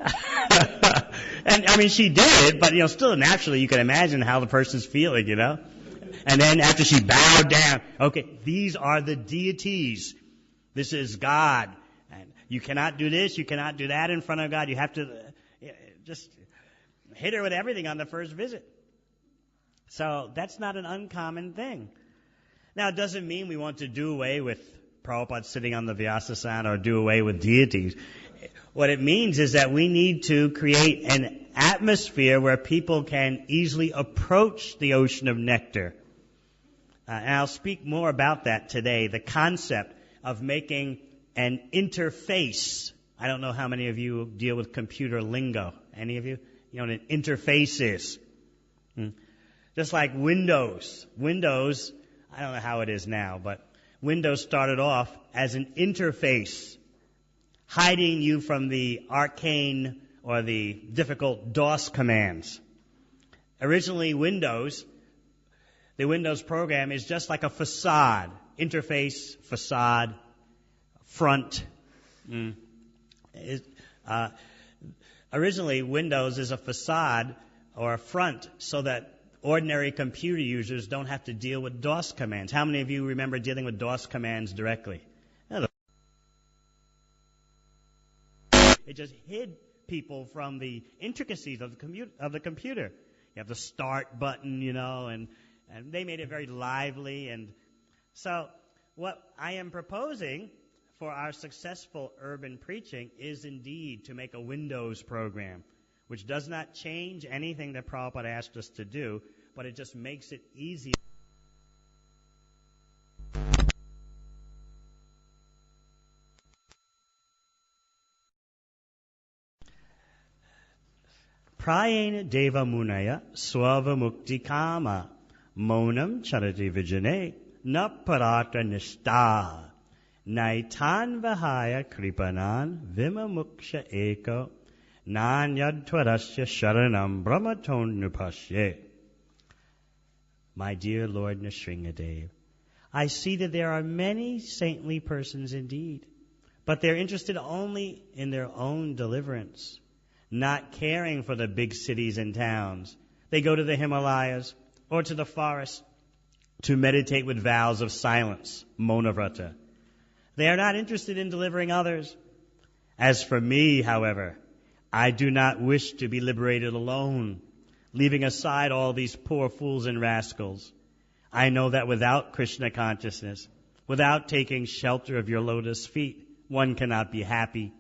And I mean, she did it, but still naturally you can imagine how the person's feeling, And then after she bowed down, okay, these are the deities. This is God. And you cannot do this, you cannot do that in front of God. You have to just hit her with everything on the first visit. So that's not an uncommon thing. Now, it doesn't mean we want to do away with Prabhupada sitting on the Vyasasana or do away with deities. What it means is that we need to create an atmosphere where people can easily approach the ocean of nectar. And I'll speak more about that today, the concept of making an interface. I don't know how many of you deal with computer lingo. Any of you? You know what an interface is? Just like Windows. Windows, I don't know how it is now, but Windows started off as an interface, hiding you from the arcane or the difficult DOS commands. Originally, the Windows program is just like a facade. Interface, facade, front. Originally, Windows is a facade or a front so that ordinary computer users don't have to deal with DOS commands. How many of you remember dealing with DOS commands directly? It just hid people from the intricacies of the computer. You have the start button, and they made it very lively. And so what I am proposing for our successful urban preaching is indeed to make a Windows program, which does not change anything that Prabhupada asked us to do, but it just makes it easier. Prayena Devamunaya Swavamukti Kama Monam Charati Vijane Na Parata Nishta Naitan Vahaya Kripanan Vimamuksha Eko Nanyadtvarasya Sharanam Brahmaton Nupashye. My dear Lord Nrsingadev, I see that there are many saintly persons indeed, but they're interested only in their own deliverance, not caring for the big cities and towns. They go to the Himalayas or to the forest to meditate with vows of silence, Monavrata. They are not interested in delivering others. As for me, however, I do not wish to be liberated alone, leaving aside all these poor fools and rascals. I know that without Krishna consciousness, without taking shelter of your lotus feet, one cannot be happy.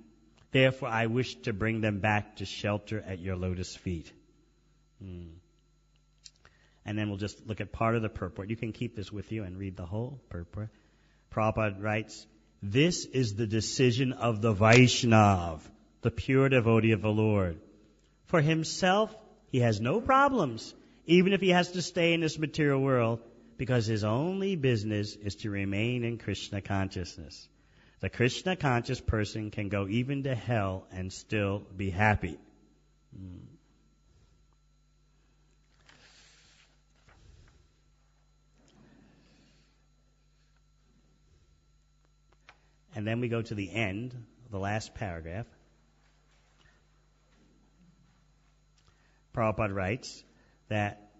Therefore, I wish to bring them back to shelter at your lotus feet. And then we'll just look at part of the purport. You can keep this with you and read the whole purport. Prabhupada writes, this is the decision of the Vaishnav, the pure devotee of the Lord. For himself, he has no problems, even if he has to stay in this material world, because his only business is to remain in Krishna consciousness. The Krishna conscious person can go even to hell and still be happy. And then we go to the end, the last paragraph. Prabhupada writes that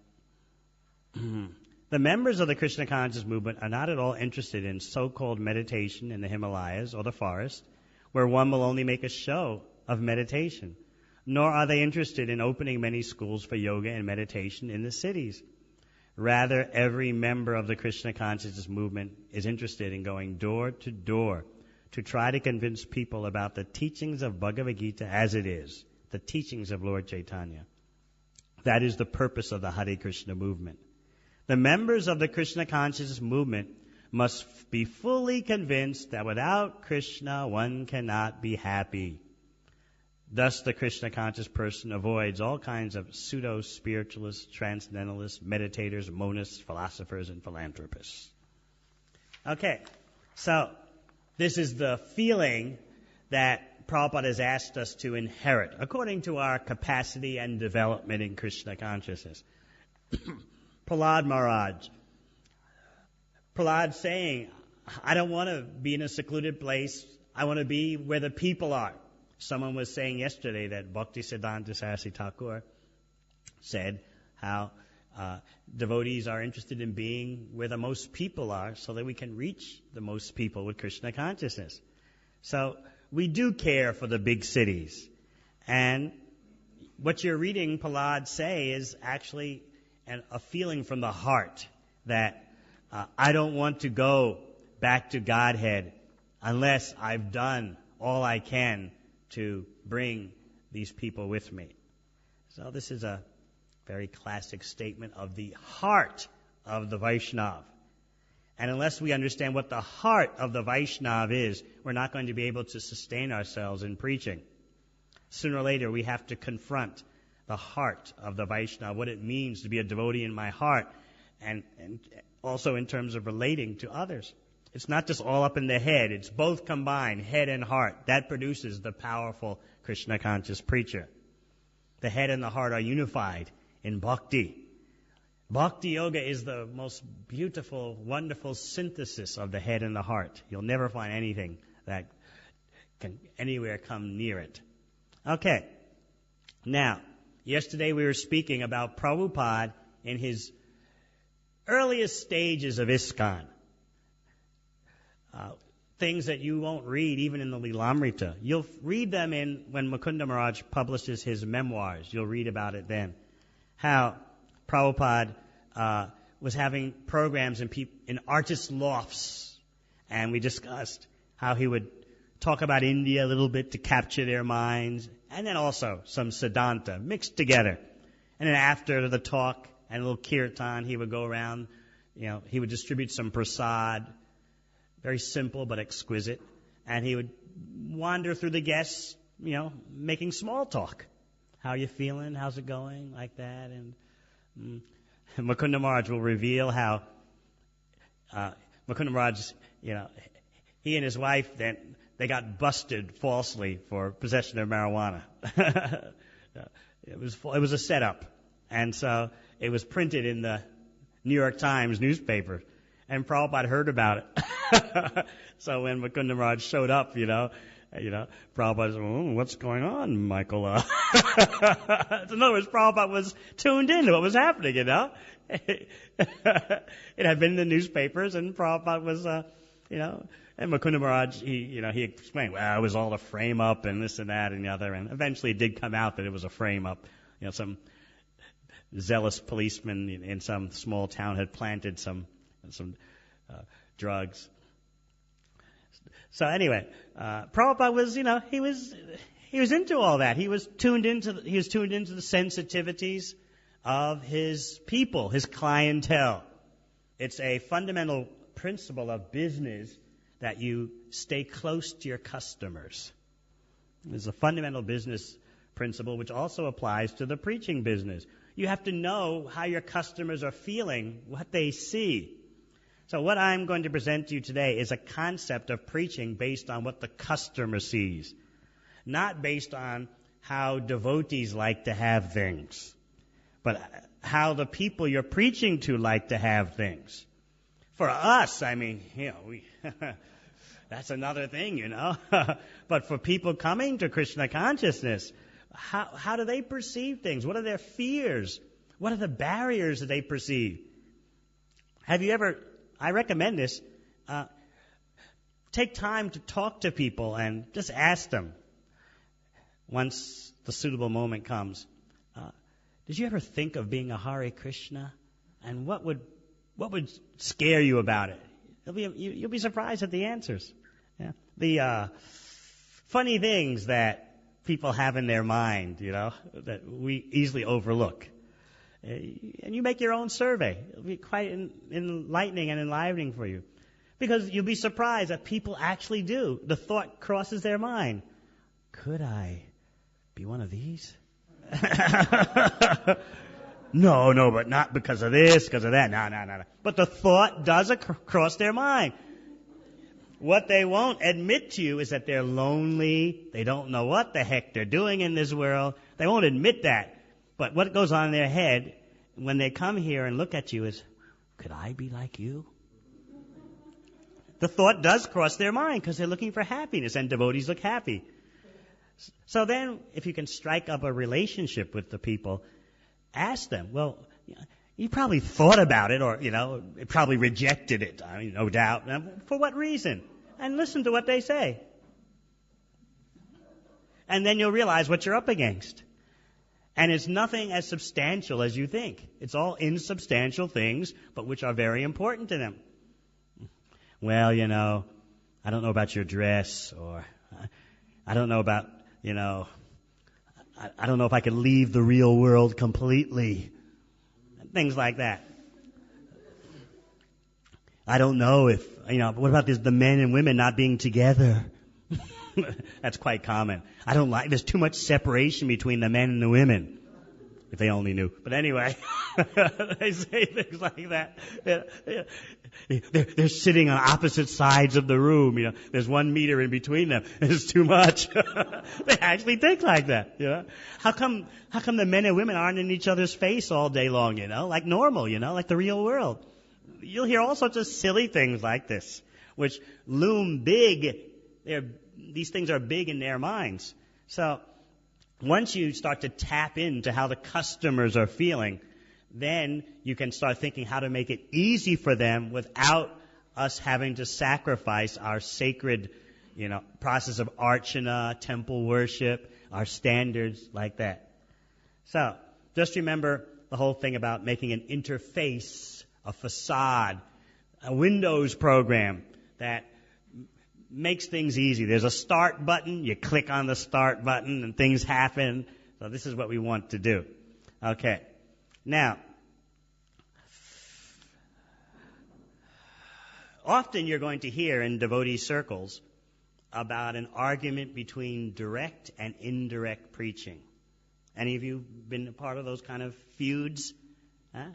the members of the Krishna conscious movement are not at all interested in so-called meditation in the Himalayas or the forest, where one will only make a show of meditation. Nor are they interested in opening many schools for yoga and meditation in the cities. Rather, every member of the Krishna consciousness movement is interested in going door to door to try to convince people about the teachings of Bhagavad Gita as it is, the teachings of Lord Chaitanya. That is the purpose of the Hare Krishna movement. The members of the Krishna consciousness movement must be fully convinced that without Krishna one cannot be happy. Thus the Krishna conscious person avoids all kinds of pseudo-spiritualists, transcendentalists, meditators, monists, philosophers, and philanthropists. Okay, so this is the feeling that Prabhupada has asked us to inherit according to our capacity and development in Krishna consciousness. Prahlad Maharaj. Prahlad saying, I don't want to be in a secluded place. I want to be where the people are. Someone was saying yesterday that Bhaktisiddhanta Saraswati Thakur said how devotees are interested in being where the most people are so that we can reach the most people with Krishna consciousness. So we do care for the big cities. And what you're reading Prahlad say is actually a feeling from the heart that I don't want to go back to Godhead unless I've done all I can to bring these people with me. So this is a very classic statement of the heart of the Vaishnava. And unless we understand what the heart of the Vaishnava is, we're not going to be able to sustain ourselves in preaching. Sooner or later, we have to confront the heart of the Vaishnava, what it means to be a devotee in my heart, and also in terms of relating to others. It's not just all up in the head. It's both combined, head and heart. That produces the powerful Krishna conscious preacher. The head and the heart are unified in bhakti. Bhakti yoga is the most beautiful, wonderful synthesis of the head and the heart. You'll never find anything that can anywhere come near it. Okay. Now, yesterday we were speaking about Prabhupada in his earliest stages of ISKCON. Things that you won't read even in the Devamrita. You'll read them when Mukunda Maharaj publishes his memoirs. You'll read about it then. How Prabhupada was having programs in artist lofts. And we discussed how he would talk about India a little bit to capture their minds. And then also some Siddhanta mixed together. And then after the talk and a little kirtan, he would go around, he would distribute some prasad. Very simple but exquisite. And he would wander through the guests, making small talk. How are you feeling? How's it going? Like that. And Mukunda Maharaj will reveal how Mukunda Maharaj, he and his wife, they got busted falsely for possession of marijuana. It was a setup. And so it was printed in the New York Times newspaper. And Prabhupada heard about it. So when Mukunda Maharaj showed up, Prabhupada said, what's going on, Michael? In other words, Prabhupada was tuned in to what was happening, It had been in the newspapers, and Prabhupada was, and Mukunda Maharaj, he explained, it was all a frame-up and this and that and the other, and eventually it did come out that it was a frame-up. Some zealous policeman in some small town had planted some drugs. So anyway, Prabhupada was, he was into all that. He was tuned into the sensitivities of his people, his clientele. It's a fundamental principle of business that you stay close to your customers. It's a fundamental business principle which also applies to the preaching business. You have to know how your customers are feeling, what they see. So what I'm going to present to you today is a concept of preaching based on what the customer sees, not based on how devotees like to have things, but how the people you're preaching to like to have things. For us, that's another thing, But for people coming to Krishna consciousness, how do they perceive things? What are their fears? What are the barriers that they perceive? I recommend this. Take time to talk to people and just ask them once the suitable moment comes. Did you ever think of being a Hare Krishna? And what would scare you about it? You'll be surprised at the answers. Yeah. The funny things that people have in their mind, that we easily overlook. And you make your own survey. It'll be quite enlightening and enlivening for you. Because you'll be surprised that people actually do. The thought crosses their mind. Could I be one of these? No, but not because of this, because of that. No. But the thought does cross their mind. What they won't admit to you is that they're lonely. They don't know what the heck they're doing in this world. They won't admit that. But what goes on in their head when they come here and look at you is, could I be like you? The thought does cross their mind because they're looking for happiness, and devotees look happy. So then, if you can strike up a relationship with the people, ask them, well, you probably thought about it, or, probably rejected it, no doubt. For what reason? And listen to what they say. And then you'll realize what you're up against. And it's nothing as substantial as you think. It's all insubstantial things, but which are very important to them. Well, I don't know about your dress, or I don't know about, I don't know if I could leave the real world completely. Things like that. I don't know if, what about the men and women not being together? That's quite common. I don't like, there's too much separation between the men and the women. If they only knew. But anyway, they say things like that. They're sitting on opposite sides of the room. There's 1 meter in between them. It's too much. They actually think like that. How come the men and women aren't in each other's face all day long? Like normal. Like the real world. You'll hear all sorts of silly things like this, which loom big. These things are big in their minds. So once you start to tap into how the customers are feeling, then you can start thinking how to make it easy for them without us having to sacrifice our sacred, process of archana, temple worship, our standards like that. So just remember the whole thing about making an interface, a facade, a Windows program that makes things easy. There's a start button. You click on the start button and things happen. So this is what we want to do. Okay. Now, often you're going to hear in devotee circles about an argument between direct and indirect preaching. Any of you been a part of those kind of feuds? Huh?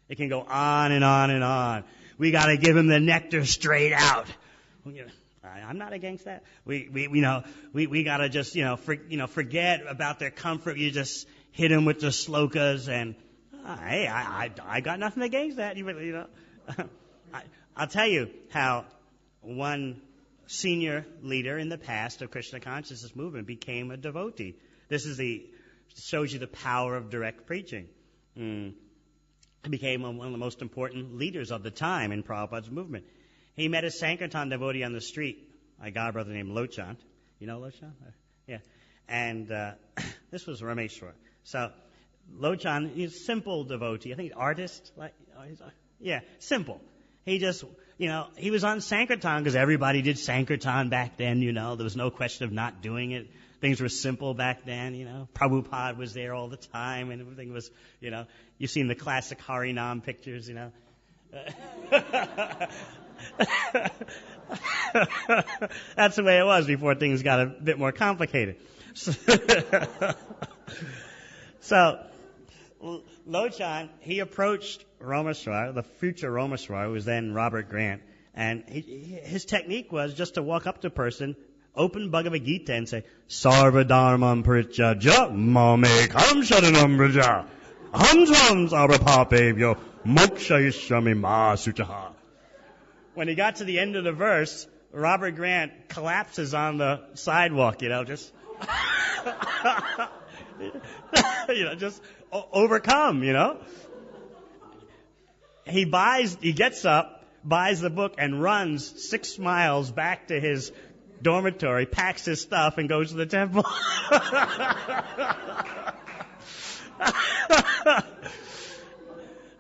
It can go on and on and on. We got to give him the nectar straight out. I'm not against that. We gotta just, forget about their comfort. You just hit them with the slokas, and hey, I got nothing against that. I'll tell you how one senior leader in the past of Krishna consciousness movement became a devotee. This shows you the power of direct preaching. He became one of the most important leaders of the time in Prabhupada's movement. He met a Sankirtan devotee on the street, a godbrother named Lochan. You know Lochan? Yeah. And this was Rameshwar. So Lochan, he's a simple devotee. I think artist. Simple. He just, he was on Sankirtan because everybody did Sankirtan back then, There was no question of not doing it. Things were simple back then, Prabhupada was there all the time, and everything was, you've seen the classic Harinam pictures, That's the way it was before things got a bit more complicated. So Lochan, he approached Rameshwar, the future Rameshwar, who was then Robert Grant, and his technique was just to walk up to a person, open Bhagavad Gita and say, Sarva Dharmam Parityajya Mamekam Sharanam Vraja Aham Tvam Sarva Papebhyo Mokshayishyami Ma Suchaha. When he got to the end of the verse, Robert Grant collapses on the sidewalk, just, just overcome, He gets up, buys the book, and runs 6 miles back to his dormitory, packs his stuff, and goes to the temple.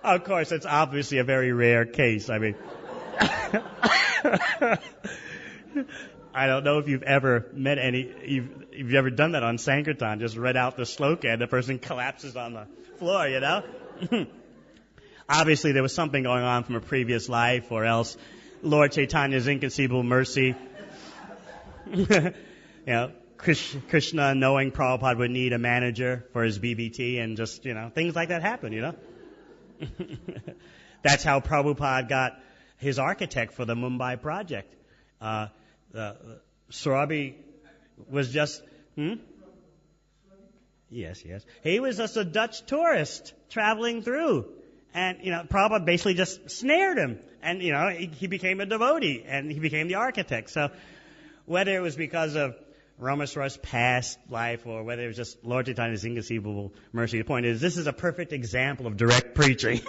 Of course, it's obviously a very rare case. I don't know if you've ever met you've ever done that on Sankirtan, just read out the sloka and the person collapses on the floor, Obviously there was something going on from a previous life, or else Lord Chaitanya's inconceivable mercy. Krishna knowing Prabhupada would need a manager for his BBT, and just, things like that happen, That's how Prabhupada got his architect for the Mumbai project. Swami was just, Yes. He was just a Dutch tourist traveling through. And, Prabhupada basically just snared him. And, he became a devotee, and he became the architect. So whether it was because of Romus past life, or whether it was just Lord Chaitanya's inconceivable mercy. The point is, this is a perfect example of direct preaching.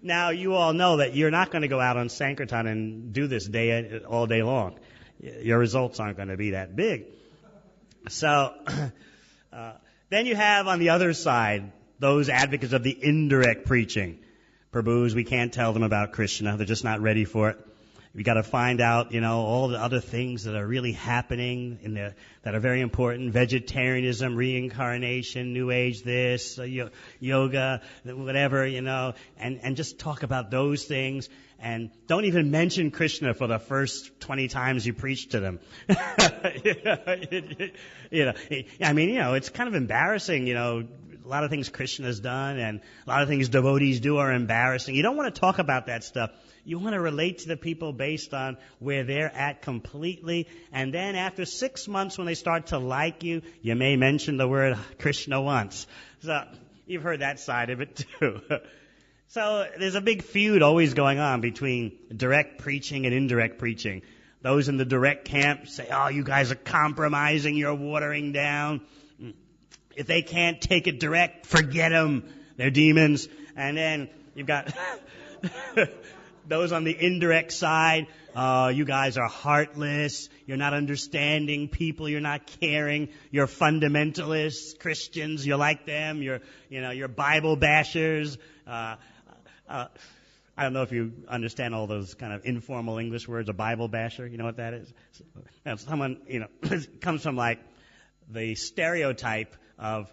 Now, you all know that you're not going to go out on Sankirtan and do this all day long. Your results aren't going to be that big. So, then you have on the other side those advocates of the indirect preaching. Prabhus, we can't tell them about Krishna. They're just not ready for it. We got to find out, all the other things that are really happening that are very important. Vegetarianism, reincarnation, New Age, this, yoga, whatever, and just talk about those things. And don't even mention Krishna for the first 20 times you preach to them. It's kind of embarrassing, a lot of things Krishna's done and a lot of things devotees do are embarrassing. You don't want to talk about that stuff. You want to relate to the people based on where they're at completely. And then after 6 months when they start to like you, you may mention the word Krishna once. So you've heard that side of it too. So there's a big feud always going on between direct preaching and indirect preaching. Those in the direct camp say, oh, you guys are compromising, you're watering down. If they can't take it direct, forget them. They're demons. And then you've got those on the indirect side. You guys are heartless. You're not understanding people. You're not caring. You're fundamentalists, Christians. You're like them. You're Bible bashers. I don't know if you understand all those kind of informal English words. A Bible basher, you know what that is? Someone, comes from like the stereotype of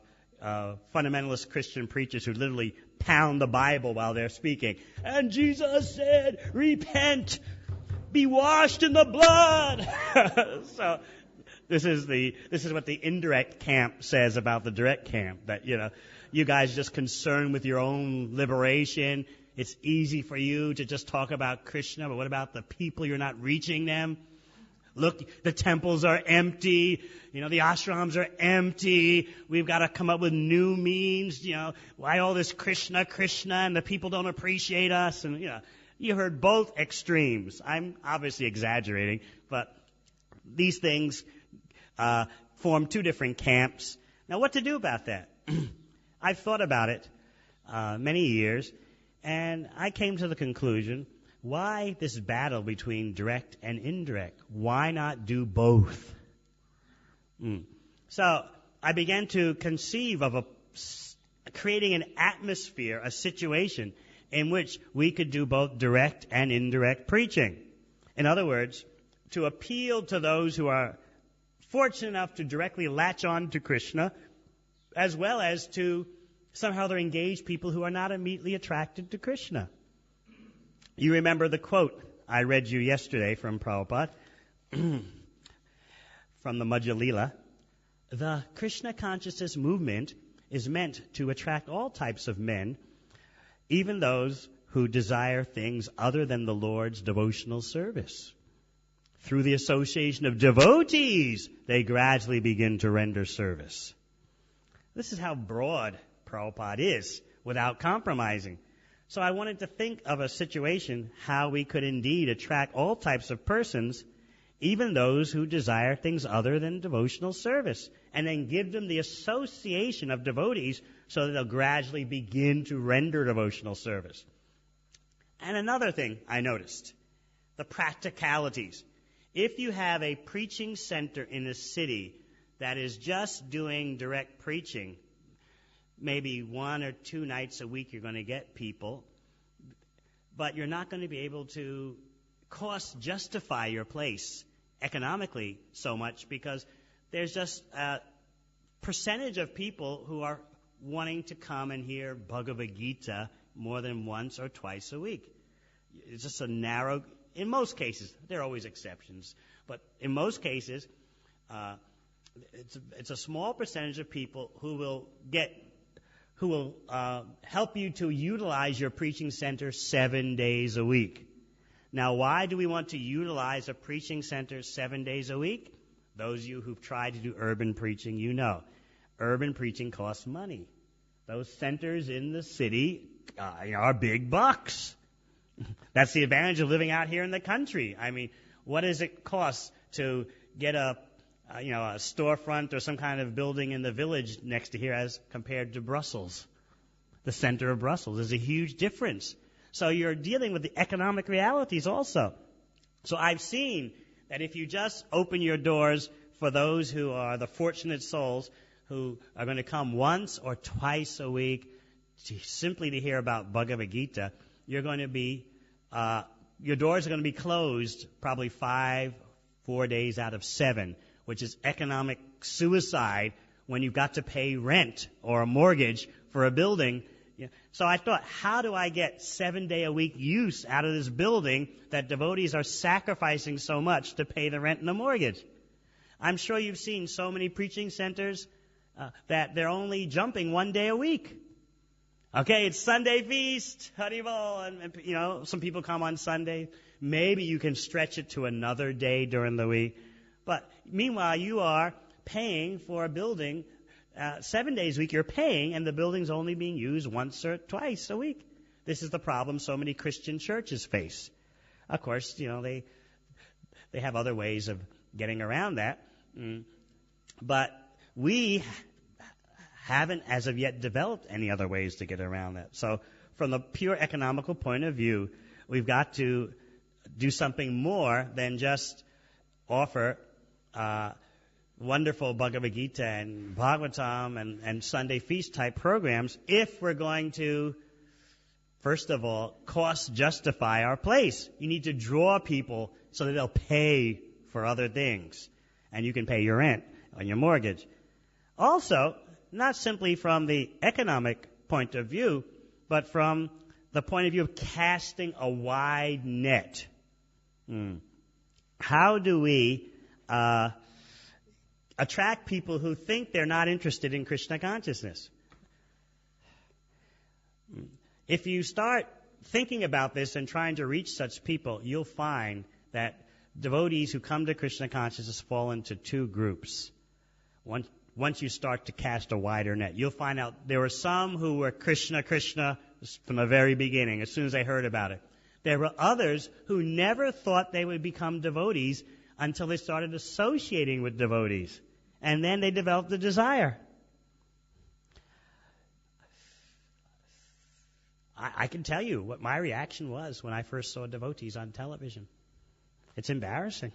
fundamentalist Christian preachers who literally pound the Bible while they're speaking. And Jesus said, repent, be washed in the blood. So this is what the indirect camp says about the direct camp, that, you guys are just concerned with your own liberation. It's easy for you to just talk about Krishna, but what about the people? You're not reaching them. Look, the temples are empty. The ashrams are empty. We've got to come up with new means. Why all this Krishna, and the people don't appreciate us? And, you heard both extremes. I'm obviously exaggerating, but these things form two different camps. Now, what to do about that? I've thought about it many years, and I came to the conclusion, why this battle between direct and indirect? Why not do both? So I began to conceive of creating an atmosphere, a situation in which we could do both direct and indirect preaching. In other words, to appeal to those who are fortunate enough to directly latch on to Krishna, as well as to somehow engage people who are not immediately attracted to Krishna. You remember the quote I read you yesterday from Prabhupada, from the Madhya Lila. The Krishna consciousness movement is meant to attract all types of men, even those who desire things other than the Lord's devotional service. Through the association of devotees, they gradually begin to render service. This is how broad Prabhupada is, without compromising. So I wanted to think of a situation how we could indeed attract all types of persons, even those who desire things other than devotional service, and then give them the association of devotees so that they'll gradually begin to render devotional service. And another thing I noticed, the practicalities. If you have a preaching center in a city that is just doing direct preaching, maybe 1 or 2 nights a week you're going to get people, but you're not going to be able to cost justify your place economically so much because there's just a percentage of people who are wanting to come and hear Bhagavad Gita more than once or twice a week. It's just a narrow, in most cases, there are always exceptions, but in most cases, it's a small percentage of people who will help you to utilize your preaching center 7 days a week. Now, why do we want to utilize a preaching center 7 days a week? Those of you who've tried to do urban preaching, you know. Urban preaching costs money. Those centers in the city are big bucks. That's the advantage of living out here in the country. I mean, what does it cost to get a storefront or some kind of building in the village next to here as compared to Brussels. The center of Brussels. There's a huge difference. So you're dealing with the economic realities also. So I've seen that if you just open your doors for those who are the fortunate souls who are going to come once or twice a week simply to hear about Bhagavad Gita, you're going to be, your doors are going to be closed probably 4 days out of 7, which is economic suicide when you've got to pay rent or a mortgage for a building. So I thought, how do I get 7-day-a-week use out of this building that devotees are sacrificing so much to pay the rent and the mortgage? I'm sure you've seen so many preaching centers that they're only jumping 1 day a week. Okay, it's Sunday feast, Haribol, and some people come on Sunday. Maybe you can stretch it to another day during the week. But meanwhile, you are paying for a building 7 days a week. You're paying, and the building's only being used once or twice a week. This is the problem so many Christian churches face. Of course, they have other ways of getting around that. But we haven't as of yet developed any other ways to get around that. So from the pure economical point of view, we've got to do something more than just offer wonderful Bhagavad Gita and Bhagavatam and Sunday feast type programs if we're going to, first of all, cost justify our place. You need to draw people so that they'll pay for other things, and you can pay your rent on your mortgage. Also, not simply from the economic point of view, but from the point of view of casting a wide net. How do we attract people who think they're not interested in Krishna consciousness? If you start thinking about this and trying to reach such people, you'll find that devotees who come to Krishna consciousness fall into two groups. Once you start to cast a wider net, you'll find out there were some who were Krishna from the very beginning, as soon as they heard about it. There were others who never thought they would become devotees until they started associating with devotees. And then they developed the desire. I can tell you what my reaction was when I first saw devotees on television. It's embarrassing.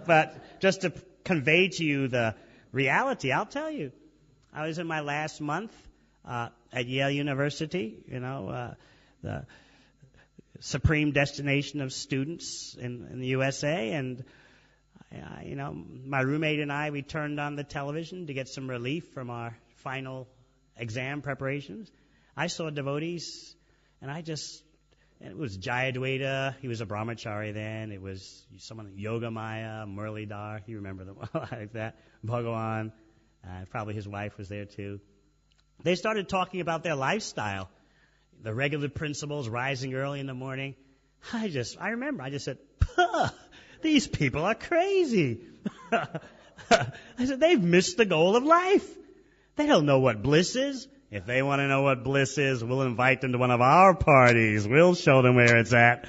But just to convey to you the reality, I'll tell you. I was in my last month at Yale University, the supreme destination of students in the USA, and my roommate and I, we turned on the television to get some relief from our final exam preparations. I saw devotees, and it was Jayadvaita, he was a brahmachari then, it was someone, Yogamaya, Muralidhar, you remember them like that, Bhagawan, probably his wife was there too. They started talking about their lifestyle, the regular principles, rising early in the morning. I remember, I just said, these people are crazy. I said, they've missed the goal of life. They don't know what bliss is. If they want to know what bliss is, we'll invite them to one of our parties. We'll show them where it's at.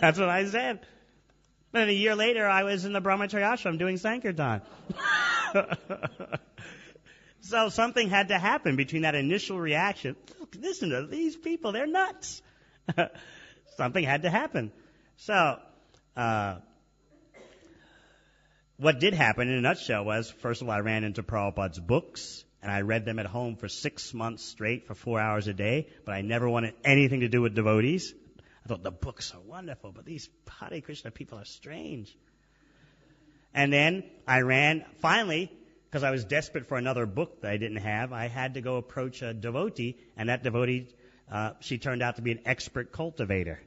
That's what I said. And a year later, I was in the Brahmachari ashram doing Sankirtan. So something had to happen between that initial reaction. Look, listen to these people, they're nuts. Something had to happen. So, what did happen in a nutshell was, first of all, I ran into Prabhupada's books, and I read them at home for 6 months straight for 4 hours a day, but I never wanted anything to do with devotees. I thought the books are wonderful, but these Hare Krishna people are strange. And then I ran, finally, because I was desperate for another book that I didn't have, I had to go approach a devotee, and that devotee, she turned out to be an expert cultivator.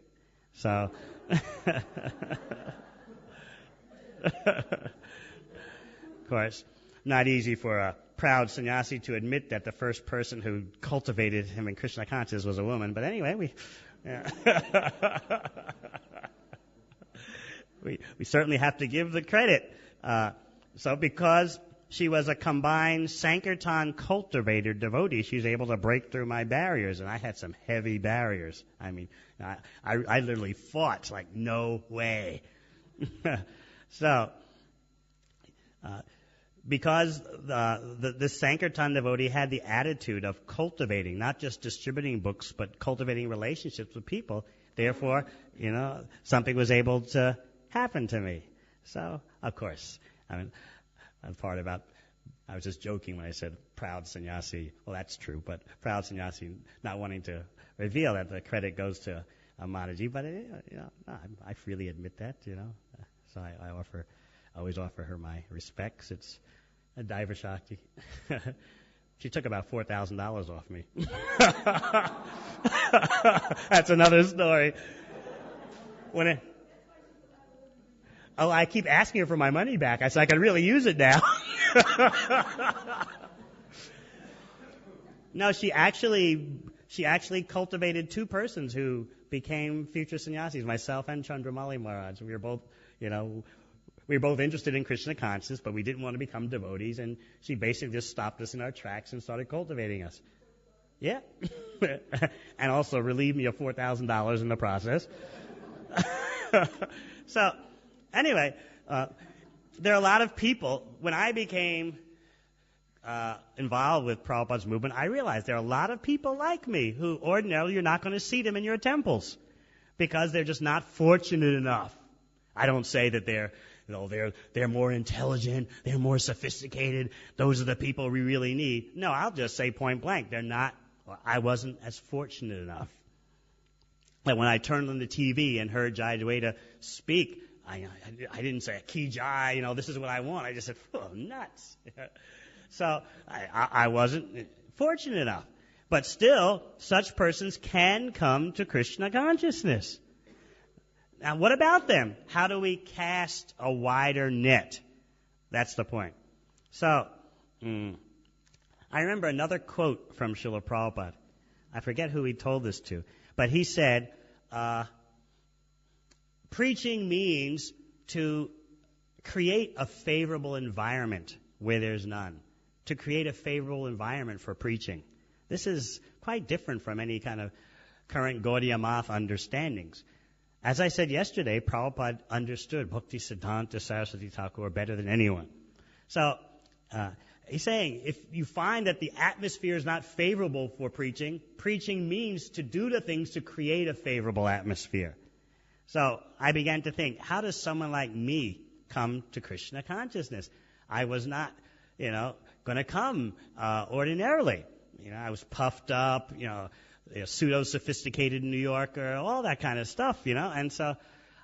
So, of course, not easy for a proud sannyasi to admit that the first person who cultivated him in Krishna consciousness was a woman. But anyway, we certainly have to give the credit. So because she was a combined Sankirtan cultivator devotee. She was able to break through my barriers, and I had some heavy barriers. I mean, I literally fought, like, no way. So, because this Sankirtan devotee had the attitude of cultivating, not just distributing books, but cultivating relationships with people, therefore, something was able to happen to me. So, of course, I mean, I was just joking when I said proud sannyasi. Well, that's true, but proud sannyasi, not wanting to reveal that the credit goes to Mataji, but I freely admit that, So I always offer her my respects. It's a Daiva Shakti. She took about $4,000 off me. That's another story. I keep asking her for my money back. I said I could really use it now. No, she actually cultivated two persons who became future sannyasis, myself and Chandramali Maharaj. We were both interested in Krishna consciousness, but we didn't want to become devotees, and she basically just stopped us in our tracks and started cultivating us. Yeah. And also relieved me of $4,000 in the process. So, anyway, there are a lot of people. When I became involved with Prabhupada's movement, I realized there are a lot of people like me who ordinarily you're not going to see them in your temples because they're just not fortunate enough. I don't say that they're more intelligent, they're more sophisticated. Those are the people we really need. No, I'll just say point blank, they're not. I wasn't as fortunate enough. Like when I turned on the TV and heard Jai Dwaita speak, I didn't say, Ki Jai, this is what I want. I just said, oh, nuts. So I wasn't fortunate enough. But still, such persons can come to Krishna consciousness. Now, what about them? How do we cast a wider net? That's the point. So, I remember another quote from Srila Prabhupada. I forget who he told this to, but he said, preaching means to create a favorable environment where there's none. To create a favorable environment for preaching. This is quite different from any kind of current Gaudiya Math understandings. As I said yesterday, Prabhupada understood Bhakti Siddhanta Saraswati Thakur better than anyone. So, he's saying, if you find that the atmosphere is not favorable for preaching, preaching means to do the things to create a favorable atmosphere. So, I began to think, how does someone like me come to Krishna consciousness? I was not, going to come ordinarily. I was puffed up, pseudo-sophisticated New Yorker, all that kind of stuff, And so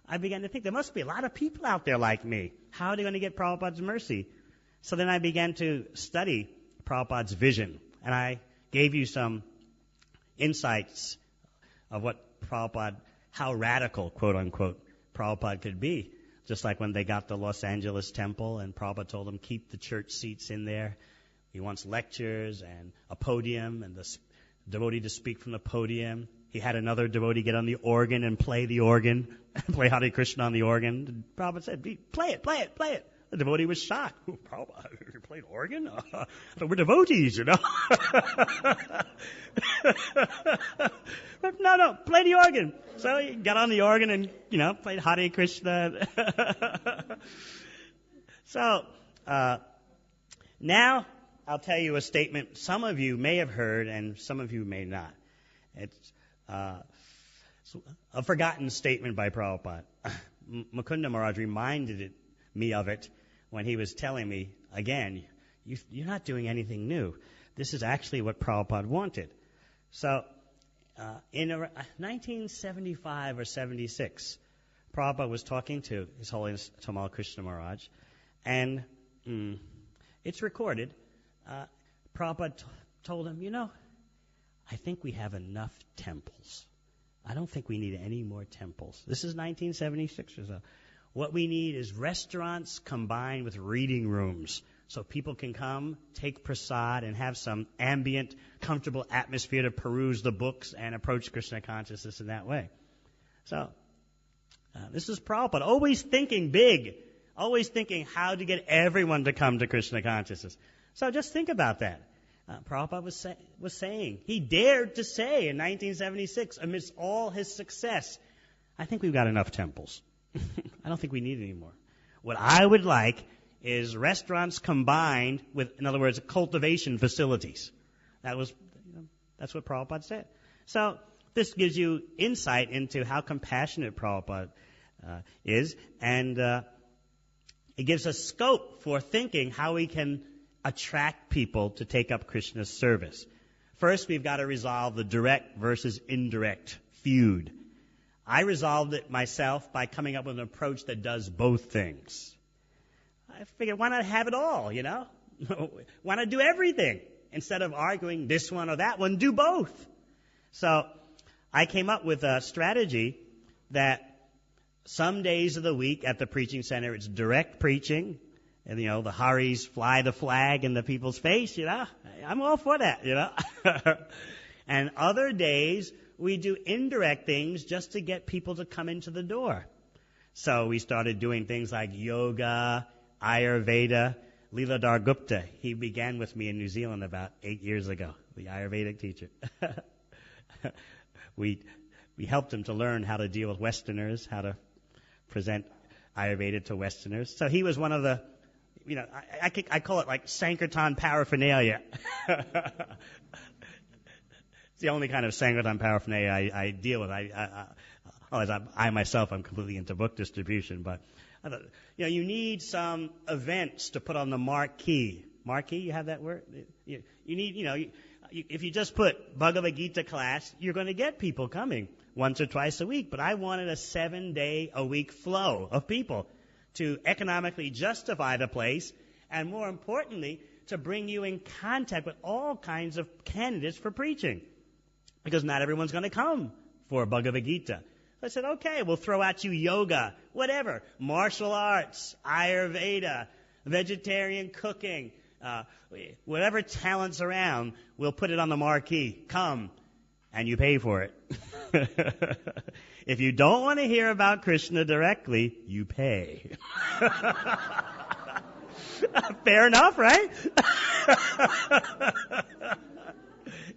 I began to think there must be a lot of people out there like me. How are they going to get Prabhupada's mercy? So then I began to study Prabhupada's vision. And I gave you some insights of what Prabhupada, how radical, quote unquote, Prabhupada could be. Just like when they got the Los Angeles temple and Prabhupada told them, keep the church seats in there. He wants lectures and a podium and the devotee to speak from the podium. He had another devotee get on the organ and play the organ, play Hare Krishna on the organ. And Prabhupada said, play it. The devotee was shocked. Oh, Prabhupada, you played organ? We're devotees, No, play the organ. So he got on the organ and, played Hare Krishna. So, now I'll tell you a statement some of you may have heard and some of you may not. It's a forgotten statement by Prabhupada. Mukunda Maharaj reminded me of it when he was telling me, again, you're not doing anything new. This is actually what Prabhupada wanted. So, in 1975 or 76, Prabhupada was talking to His Holiness Tamal Krishna Maharaj, and it's recorded. Prabhupada told him, I think we have enough temples. I don't think we need any more temples. This is 1976 or so. What we need is restaurants combined with reading rooms so people can come, take prasad, and have some ambient, comfortable atmosphere to peruse the books and approach Krishna consciousness in that way. So, this is Prabhupada, always thinking big, always thinking how to get everyone to come to Krishna consciousness. So just think about that. Prabhupada was saying, he dared to say in 1976, amidst all his success, I think we've got enough temples. I don't think we need any more. What I would like is restaurants combined with, in other words, cultivation facilities. That's what Prabhupada said. So this gives you insight into how compassionate Prabhupada is, and it gives us scope for thinking how we can attract people to take up Krishna's service. First, we've got to resolve the direct versus indirect feud. I resolved it myself by coming up with an approach that does both things. I figured, why not have it all, you know? Why not do everything? Instead of arguing this one or that one, do both. So I came up with a strategy that some days of the week at the preaching center, it's direct preaching. And, you know, the Haris fly the flag in the people's face, you know. I'm all for that, you know. And other days, we do indirect things just to get people to come into the door. So we started doing things like yoga, Ayurveda. Leeladhar Gupta, he began with me in New Zealand about 8 years ago, the Ayurvedic teacher. We helped him to learn how to deal with Westerners, how to present Ayurveda to Westerners. So he was one of the, you know, I call it like Sankirtan paraphernalia. It's the only kind of Sankirtan paraphernalia I deal with. I myself, I'm completely into book distribution, but you know, you need some events to put on the marquee. Marquee, you have that word? You need, you know, if you just put Bhagavad Gita class, you're going to get people coming once or twice a week. But I wanted a 7-day-a-week flow of people to economically justify the place, and more importantly, to bring you in contact with all kinds of candidates for preaching. Because not everyone's going to come for Bhagavad Gita. I said, okay, we'll throw at you yoga, whatever, martial arts, Ayurveda, vegetarian cooking, whatever talent's around, we'll put it on the marquee. Come, and you pay for it. If you don't want to hear about Krishna directly, you pay. Fair enough, right?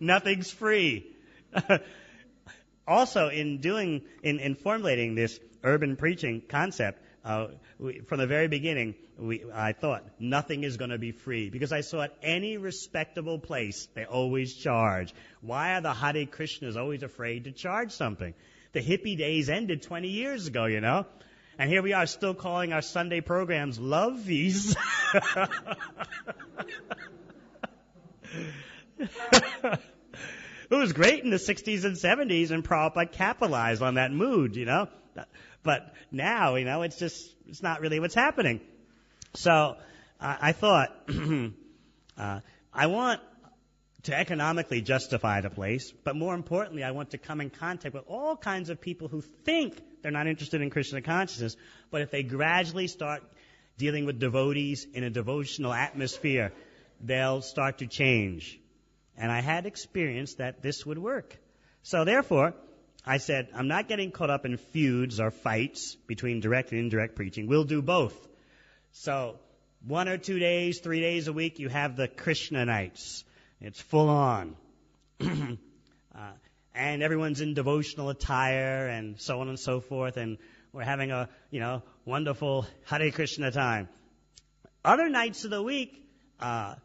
Nothing's free. Also, in formulating this urban preaching concept, from the very beginning, I thought nothing is going to be free, because I saw at any respectable place they always charge. Why are the Hare Krishnas always afraid to charge something? The hippie days ended 20 years ago, you know, and here we are still calling our Sunday programs love feasts. It was great in the 60s and 70s, and Prabhupada capitalized on that mood, you know. But now, you know, it's not really what's happening. So I thought, I want to economically justify the place, but more importantly, I want to come in contact with all kinds of people who think they're not interested in Krishna consciousness, but if they gradually start dealing with devotees in a devotional atmosphere, they'll start to change. And I had experience that this would work. So therefore, I said, I'm not getting caught up in feuds or fights between direct and indirect preaching. We'll do both. So 1 or 2 days, 3 days a week, you have the Krishna nights. It's full on. And everyone's in devotional attire and so on and so forth. And we're having a, you know, wonderful Hare Krishna time. Other nights of the week, I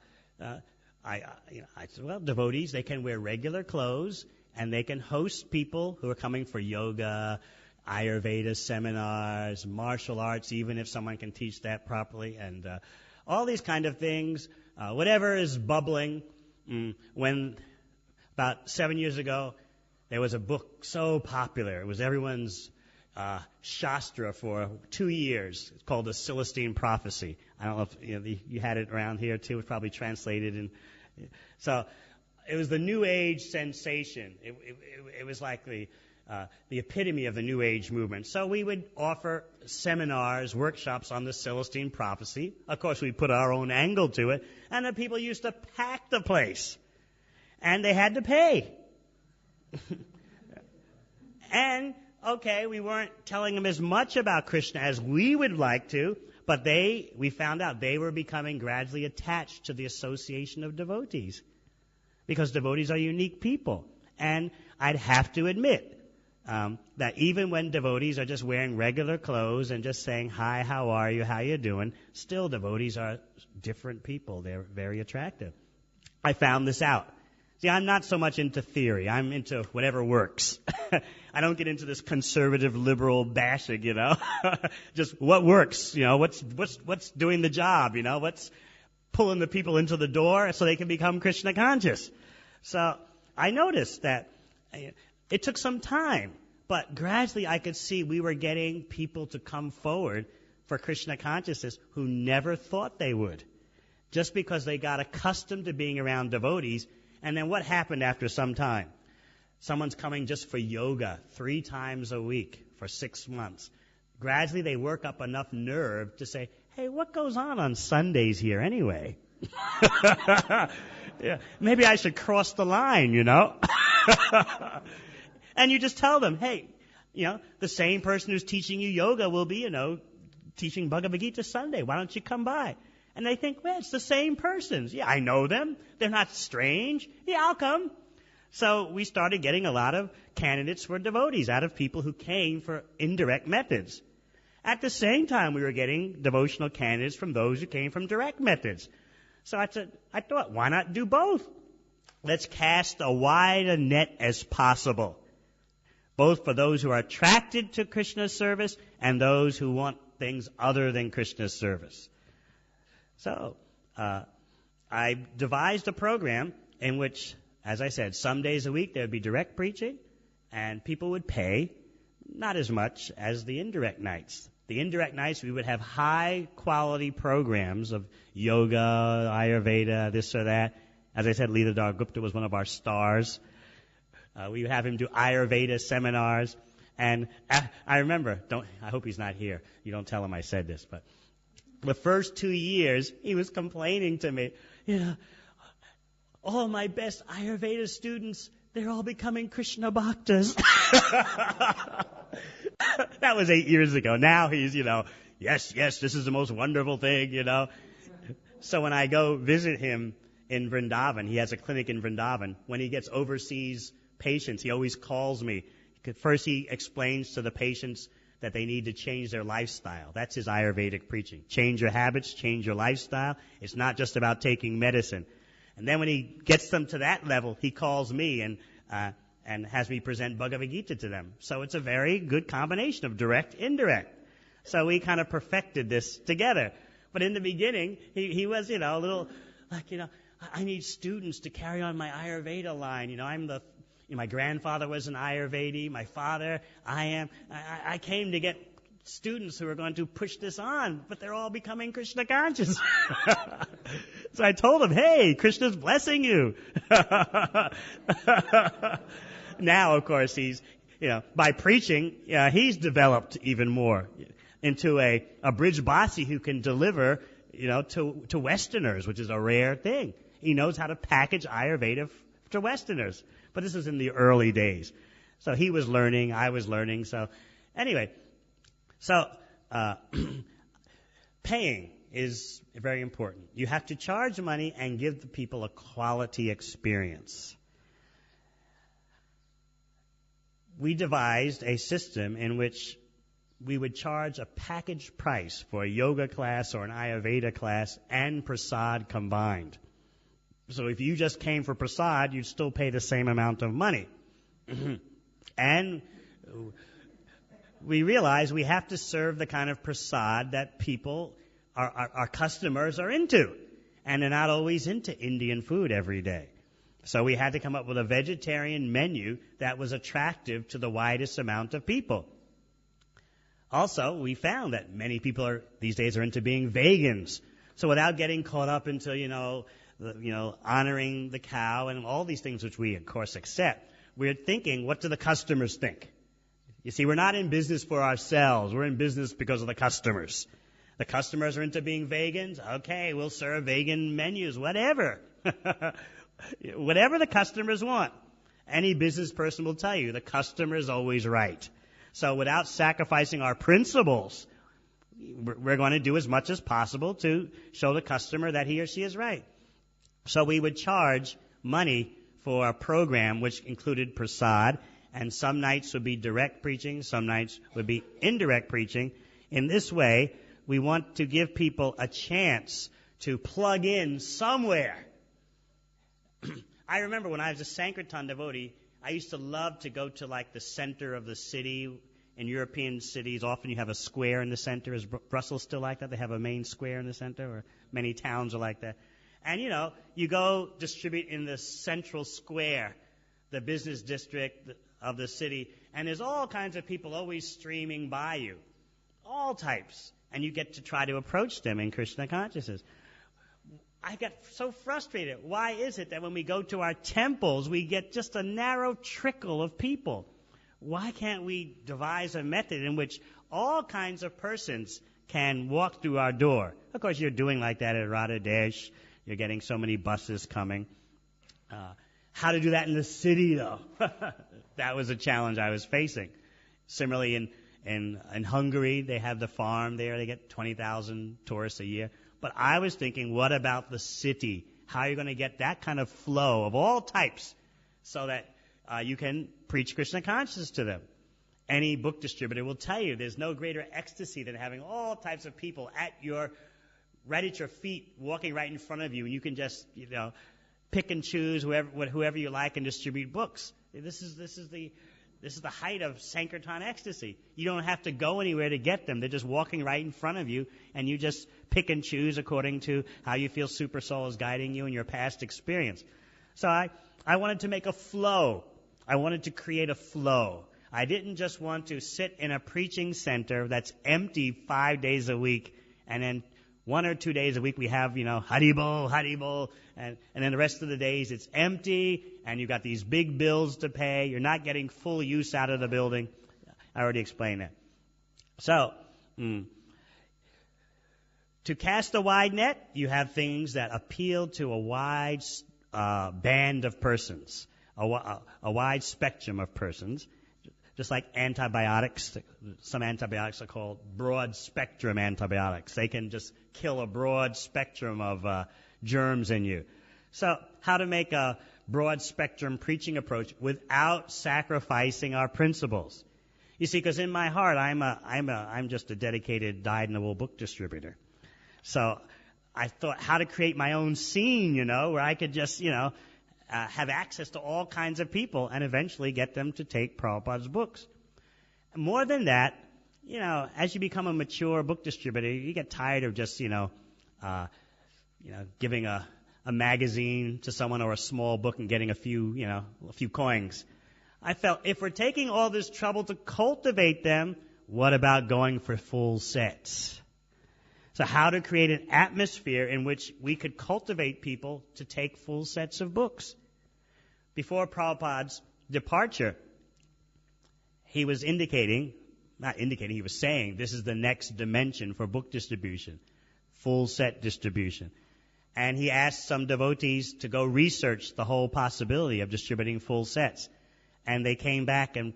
said, well, devotees, they can wear regular clothes, and they can host people who are coming for yoga, Ayurveda seminars, martial arts, even if someone can teach that properly, and all these kind of things, whatever is bubbling. When about 7 years ago, there was a book so popular. It was everyone's Shastra for 2 years. It's called The Celestine Prophecy. I don't know if you had it around here too. It's probably translated. So it was the New Age sensation. It was like the epitome of the New Age movement. So we would offer seminars, workshops on the Celestine Prophecy. Of course, we put our own angle to it. And the people used to pack the place. And they had to pay. And, okay, we weren't telling them as much about Krishna as we would like to, But we found out they were becoming gradually attached to the association of devotees, because devotees are unique people. And I'd have to admit that even when devotees are just wearing regular clothes and just saying, hi, how are you, how you doing, still devotees are different people. They're very attractive. I found this out. See, I'm not so much into theory. I'm into whatever works. I don't get into this conservative liberal bashing, just what works, what's doing the job, what's pulling the people into the door so they can become Krishna conscious. So I noticed that it took some time, but gradually I could see we were getting people to come forward for Krishna consciousness who never thought they would, just because they got accustomed to being around devotees. And then what happened after some time? Someone's coming just for yoga 3 times a week for 6 months. Gradually they work up enough nerve to say, hey, what goes on Sundays here anyway? Yeah, maybe I should cross the line, And you just tell them, hey, the same person who's teaching you yoga will be, teaching Bhagavad Gita Sunday. Why don't you come by? And they think, well, it's the same persons. Yeah, I know them. They're not strange. Yeah, I'll come. So we started getting a lot of candidates for devotees out of people who came for indirect methods. At the same time, we were getting devotional candidates from those who came from direct methods. So I thought, why not do both? Let's cast a wide a net as possible, both for those who are attracted to Krishna's service and those who want things other than Krishna's service. So I devised a program in which, as I said, some days a week there would be direct preaching, and people would pay, not as much as the indirect nights. The indirect nights we would have high-quality programs of yoga, Ayurveda, this or that. As I said, Leeladhar Gupta was one of our stars. We would have him do Ayurveda seminars. And I remember, I hope he's not here. You don't tell him I said this, but the first 2 years, he was complaining to me, all my best Ayurveda students, they're all becoming Krishna bhaktas. That was 8 years ago. Now he's, yes, this is the most wonderful thing, So when I go visit him in Vrindavan, he has a clinic in Vrindavan. When he gets overseas patients, he always calls me. First he explains to the patients that they need to change their lifestyle. That's his Ayurvedic preaching. Change your habits, change your lifestyle. It's not just about taking medicine. And then when he gets them to that level, he calls me and has me present Bhagavad Gita to them. So it's a very good combination of direct, indirect. So we kind of perfected this together. But in the beginning, he was, a little like, I need students to carry on my Ayurveda line. My grandfather was an Ayurvedi. My father, I came to get students who are going to push this on, but they're all becoming Krishna conscious. So I told him, hey, Krishna's blessing you. Now, of course, he's, by preaching, he's developed even more into a Brijbasi who can deliver, to Westerners, which is a rare thing. He knows how to package Ayurveda to Westerners. But this was in the early days. So he was learning, I was learning. So anyway, paying is very important. You have to charge money and give the people a quality experience. We devised a system in which we would charge a package price for a yoga class or an Ayurveda class and prasad combined. So if you just came for prasad, you'd still pay the same amount of money. And we realize we have to serve the kind of prasad that people, our customers, are into. And they're not always into Indian food every day. So we had to come up with a vegetarian menu that was attractive to the widest amount of people. Also, we found that many people these days are into being vegans. So without getting caught up into, honoring the cow and all these things which we, of course, accept, we're thinking, what do the customers think? You see, we're not in business for ourselves. We're in business because of the customers. The customers are into being vegans. Okay, we'll serve vegan menus, whatever. Whatever the customers want. Any business person will tell you the customer is always right. So without sacrificing our principles, we're going to do as much as possible to show the customer that he or she is right. So we would charge money for a program which included prasad, and some nights would be direct preaching, some nights would be indirect preaching. In this way, we want to give people a chance to plug in somewhere. I remember when I was a Sankirtan devotee, I used to love to go to like the center of the city. In European cities, often you have a square in the center. Is Brussels still like that? They have a main square in the center, or many towns are like that. And, you go distribute in the central square, the business district of the city, and there's all kinds of people always streaming by you, all types, and you get to try to approach them in Krishna consciousness. I got so frustrated. Why is it that when we go to our temples, we get just a narrow trickle of people? Why can't we devise a method in which all kinds of persons can walk through our door? Of course, you're doing like that at Radha Desh. You're getting so many buses coming. How to do that in the city, though? That was a challenge I was facing. Similarly, in Hungary, they have the farm there. They get 20,000 tourists a year. But I was thinking, what about the city? How are you going to get that kind of flow of all types so that you can preach Krishna consciousness to them? Any book distributor will tell you there's no greater ecstasy than having all types of people right at your feet, walking right in front of you, and you can just, pick and choose whoever you like and distribute books. This is the height of Sankirtan ecstasy. You don't have to go anywhere to get them. They're just walking right in front of you, and you just pick and choose according to how you feel Super Soul is guiding you in your past experience. So I wanted to make a flow. I wanted to create a flow. I didn't just want to sit in a preaching center that's empty 5 days a week, and then 1 or 2 days a week we have, Haribol, and then the rest of the days it's empty, and you've got these big bills to pay. You're not getting full use out of the building. I already explained that. So, to cast a wide net, you have things that appeal to a wide band of persons, a wide spectrum of persons. Just like antibiotics, some antibiotics are called broad-spectrum antibiotics. They can just kill a broad spectrum of germs in you. So how to make a broad-spectrum preaching approach without sacrificing our principles? You see, because in my heart, I'm just a dedicated, dyed-in-the-wool book distributor. So I thought how to create my own scene, where I could just, have access to all kinds of people and eventually get them to take Prabhupada's books. More than that, as you become a mature book distributor, you get tired of just, giving a magazine to someone or a small book and getting a few coins. I felt if we're taking all this trouble to cultivate them, what about going for full sets? So how to create an atmosphere in which we could cultivate people to take full sets of books. Before Prabhupada's departure, he was saying this is the next dimension for book distribution, full set distribution. And he asked some devotees to go research the whole possibility of distributing full sets. And they came back and,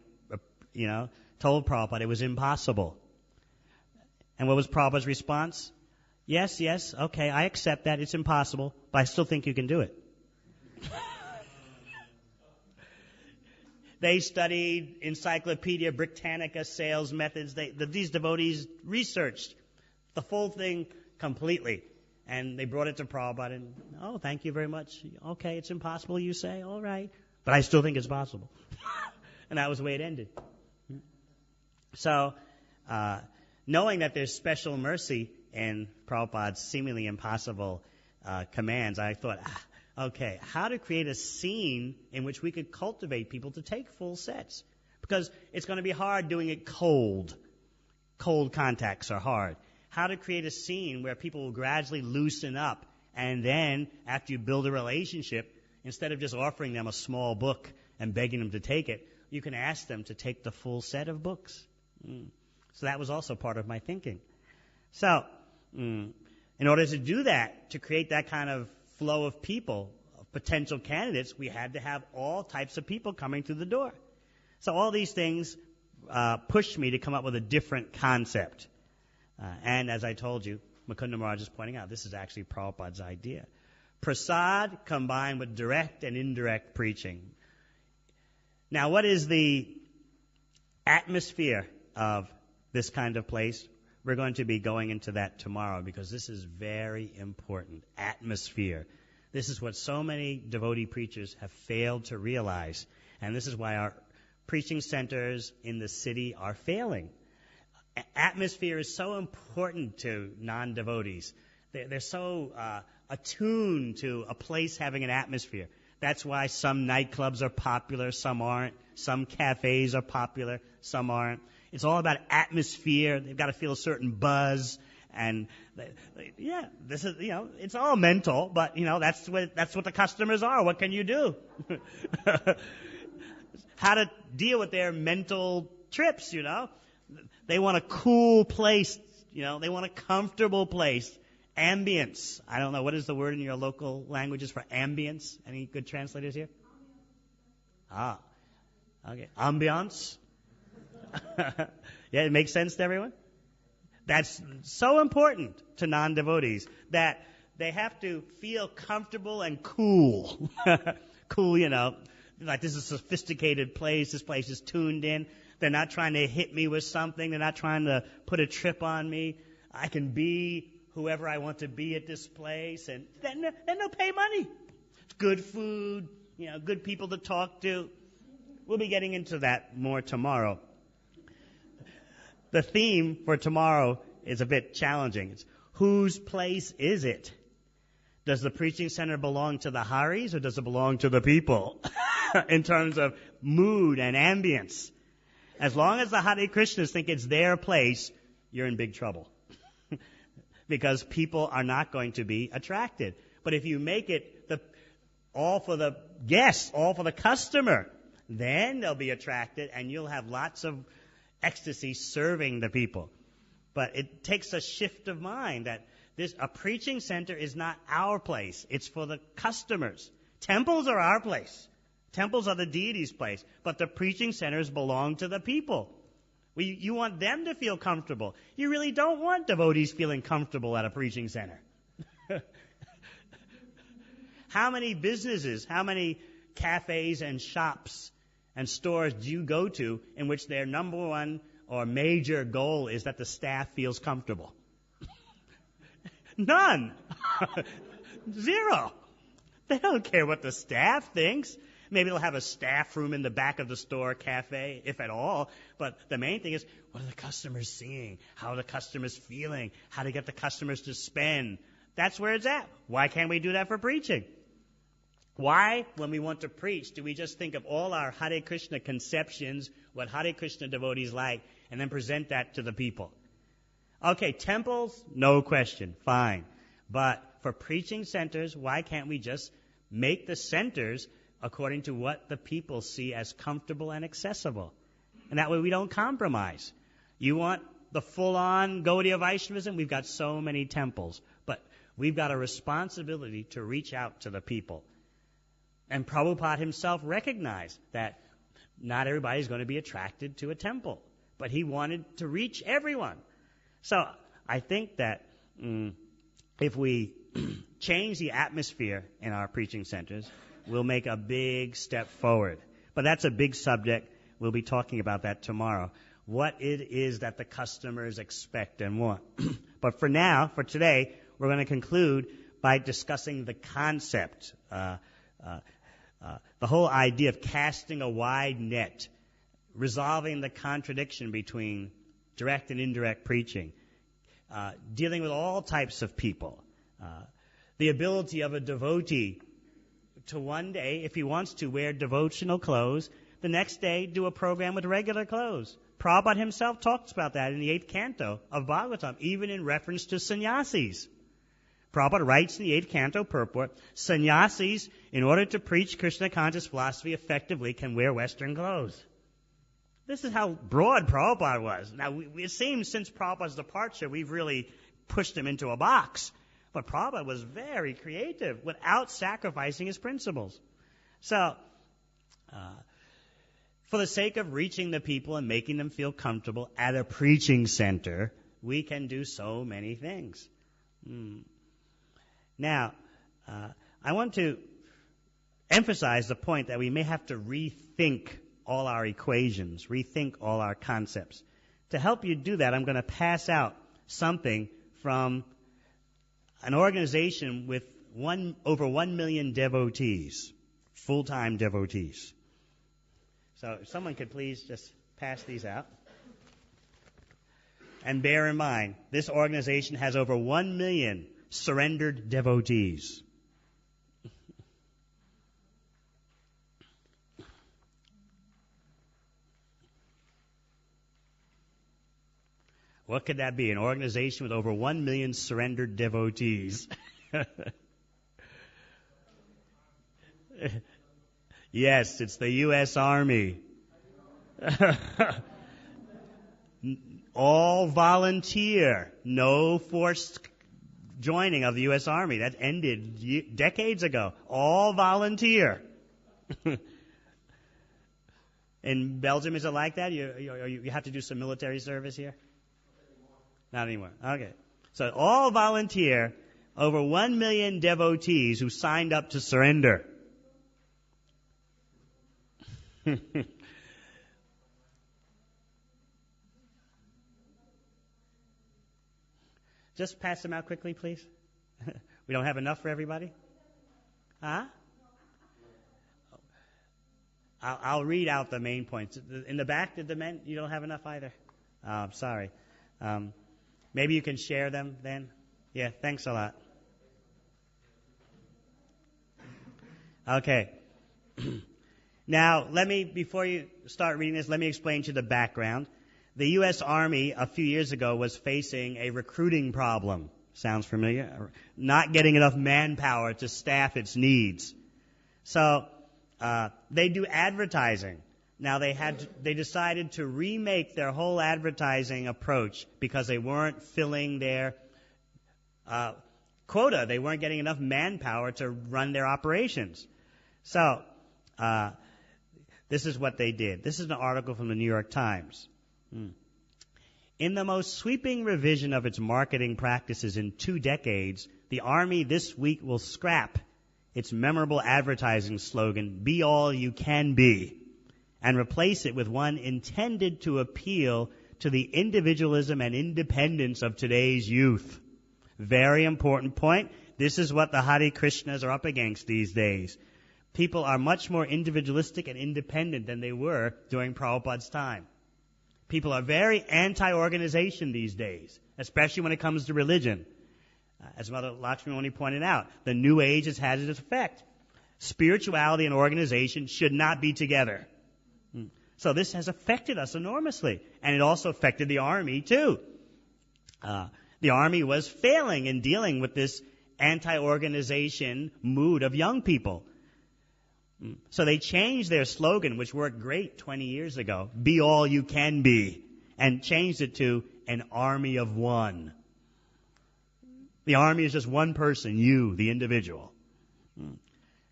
told Prabhupada it was impossible. And what was Prabhupada's response? Yes, okay, I accept that. It's impossible, but I still think you can do it. They studied Encyclopedia Britannica sales methods. These devotees researched the full thing completely. And they brought it to Prabhupada and, thank you very much. Okay, it's impossible, you say? All right. But I still think it's possible. And that was the way it ended. So, knowing that there's special mercy in Prabhupada's seemingly impossible commands, I thought, okay, how to create a scene in which we could cultivate people to take full sets. Because it's going to be hard doing it cold. Cold contacts are hard. How to create a scene where people will gradually loosen up, and then after you build a relationship, instead of just offering them a small book and begging them to take it, you can ask them to take the full set of books. So that was also part of my thinking. So, in order to do that, to create that kind of flow of people, of potential candidates, we had to have all types of people coming through the door. So all these things pushed me to come up with a different concept. And as I told you, Mukunda Maharaj is pointing out, this is actually Prabhupada's idea. Prasad combined with direct and indirect preaching. Now, what is the atmosphere of this kind of place? We're going to be going into that tomorrow because this is very important. Atmosphere. This is what so many devotee preachers have failed to realize. And this is why our preaching centers in the city are failing. Atmosphere is so important to non-devotees. They're so attuned to a place having an atmosphere. That's why some nightclubs are popular, some aren't. Some cafes are popular, some aren't. It's all about atmosphere. They've got to feel a certain buzz. And this is, it's all mental, but, that's what the customers are. What can you do? How to deal with their mental trips, They want a cool place, they want a comfortable place. Ambience. I don't know, what is the word in your local languages for ambience? Any good translators here? Okay. Ambiance. Yeah, it makes sense to everyone? That's so important to non-devotees that they have to feel comfortable and cool. Cool, like this is a sophisticated place. This place is tuned in. They're not trying to hit me with something. They're not trying to put a trip on me. I can be whoever I want to be at this place, and then they'll pay money. It's good food, good people to talk to. We'll be getting into that more tomorrow. The theme for tomorrow is a bit challenging. It's whose place is it? Does the preaching center belong to the Haris or does it belong to the people? In terms of mood and ambience. As long as the Hare Krishnas think it's their place, you're in big trouble. Because people are not going to be attracted. But if you make it all for the guest, all for the customer, then they'll be attracted and you'll have lots of ecstasy serving the people. But it takes a shift of mind that a preaching center is not our place. It's for the customers. Temples are our place. Temples are the deity's place. But the preaching centers belong to the people. You want them to feel comfortable. You really don't want devotees feeling comfortable at a preaching center. How many businesses, how many cafes and shops and stores do you go to in which their number one or major goal is that the staff feels comfortable? None. Zero. They don't care what the staff thinks. Maybe they'll have a staff room in the back of the store cafe, if at all. But the main thing is, what are the customers seeing? How are the customers feeling? How to get the customers to spend? That's where it's at. Why can't we do that for preaching? Why, when we want to preach, do we just think of all our Hare Krishna conceptions, what Hare Krishna devotees like, and then present that to the people? Okay, temples, no question, fine. But for preaching centers, why can't we just make the centers according to what the people see as comfortable and accessible? And that way we don't compromise. You want the full-on Gaudiya Vaishnavism? We've got so many temples. But we've got a responsibility to reach out to the people. And Prabhupada himself recognized that not everybody's going to be attracted to a temple. But he wanted to reach everyone. So I think that if we change the atmosphere in our preaching centers, we'll make a big step forward. But that's a big subject. We'll be talking about that tomorrow. What it is that the customers expect and want. But for now, for today, we're going to conclude by discussing the concept, the whole idea of casting a wide net, resolving the contradiction between direct and indirect preaching, dealing with all types of people, the ability of a devotee to one day, if he wants to, wear devotional clothes, the next day do a program with regular clothes. Prabhupada himself talks about that in the 8th canto of Bhagavatam, even in reference to sannyasis. Prabhupada writes in the 8th canto purport, sannyasis, in order to preach Krishna conscious philosophy effectively, can wear Western clothes. This is how broad Prabhupada was. Now, it seems since Prabhupada's departure, we've really pushed him into a box. But Prabhupada was very creative without sacrificing his principles. So, for the sake of reaching the people and making them feel comfortable at a preaching center, we can do so many things. Now, I want to emphasize the point that we may have to rethink all our equations, rethink all our concepts. To help you do that, I'm going to pass out something from an organization with over 1 million devotees, full-time devotees. So if someone could please just pass these out. And bear in mind, this organization has over 1 million surrendered devotees. What could that be? An organization with over 1 million surrendered devotees. Yes, it's the U.S. Army. All volunteer, no forced joining of the U.S. Army. That ended decades ago. All volunteer. In Belgium, is it like that? You have to do some military service here? Not anymore. Okay. So all volunteer, over 1 million devotees who signed up to surrender. Just pass them out quickly, please. We don't have enough for everybody? Huh? I'll read out the main points. In the back, you don't have enough either? Oh, I'm sorry. Maybe you can share them then? Yeah, thanks a lot. Okay. Now, before you start reading this, let me explain to you the background. The U.S. Army, a few years ago, was facing a recruiting problem. Sounds familiar? Not getting enough manpower to staff its needs. So, they do advertising. Now, they decided to remake their whole advertising approach because they weren't filling their quota. They weren't getting enough manpower to run their operations. So, this is what they did. This is an article from the New York Times. In the most sweeping revision of its marketing practices in 2 decades, the Army this week will scrap its memorable advertising slogan, "Be all you can be," and replace it with one intended to appeal to the individualism and independence of today's youth. Very important point. This is what the Hare Krishnas are up against these days. People are much more individualistic and independent than they were during Prabhupada's time. People are very anti-organization these days, especially when it comes to religion. As Mother Lakshmani pointed out, the New Age has had its effect. Spirituality and organization should not be together. So this has affected us enormously. And it also affected the Army, too. The Army was failing in dealing with this anti-organization mood of young people. So they changed their slogan, which worked great 20 years ago, "Be all you can be," and changed it to "an army of one." The Army is just one person, you, the individual.